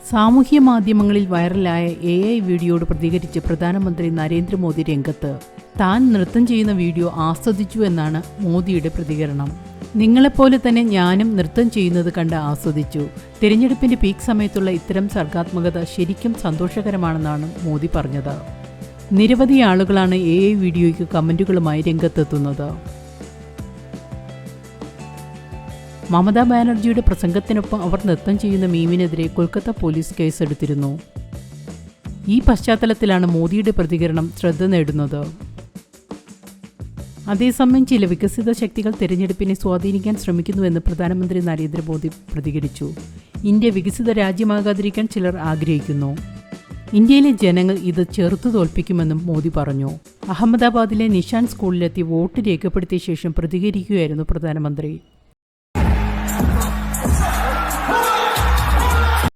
സാമൂഹ്യ മാധ്യമങ്ങളിൽ വൈറലായ AI വീഡിയോയോട് പ്രതികരിച്ച് പ്രധാനമന്ത്രി നരേന്ദ്രമോദി രംഗത്ത്. താൻ നൃത്തം ചെയ്യുന്ന വീഡിയോ ആസ്വദിച്ചു എന്നാണ് മോദിയുടെ പ്രതികരണം. നിങ്ങളെപ്പോലെ തന്നെ ഞാനും നൃത്തം ചെയ്യുന്നത് കണ്ട് ആസ്വദിച്ചു. തിരഞ്ഞെടുപ്പിന്റെ പീക്ക് സമയത്തുള്ള ഇത്തരം സർഗാത്മകത ശരിക്കും സന്തോഷകരമാണെന്നാണ് മോദി പറഞ്ഞത്. നിരവധി ആളുകളാണ് AI വീഡിയോയ്ക്ക് കമന്റുകളുമായി രംഗത്തെത്തുന്നത്. മമതാ ബാനർജിയുടെ പ്രസംഗത്തിനൊപ്പം അവർ നൃത്തം ചെയ്യുന്ന മീമിനെതിരെ കൊൽക്കത്ത പോലീസ് കേസെടുത്തിരുന്നു. ഈ പശ്ചാത്തലത്തിലാണ് മോദിയുടെ പ്രതികരണം ശ്രദ്ധ നേടുന്നത്. അതേസമയം ചില വികസിത ശക്തികൾ തെരഞ്ഞെടുപ്പിനെ സ്വാധീനിക്കാൻ ശ്രമിക്കുന്നുവെന്ന് പ്രധാനമന്ത്രി നരേന്ദ്രമോദി പ്രതികരിച്ചു. ഇന്ത്യ വികസിത രാജ്യമാകാതിരിക്കാൻ ചിലർ ആഗ്രഹിക്കുന്നു. ഇന്ത്യയിലെ ജനങ്ങൾ ഇത് ചെറുത്തു തോൽപ്പിക്കുമെന്നും മോദി പറഞ്ഞു. അഹമ്മദാബാദിലെ നിഷാൻ സ്കൂളിലെത്തി വോട്ട് രേഖപ്പെടുത്തിയ ശേഷം പ്രതികരിക്കുകയായിരുന്നു പ്രധാനമന്ത്രി.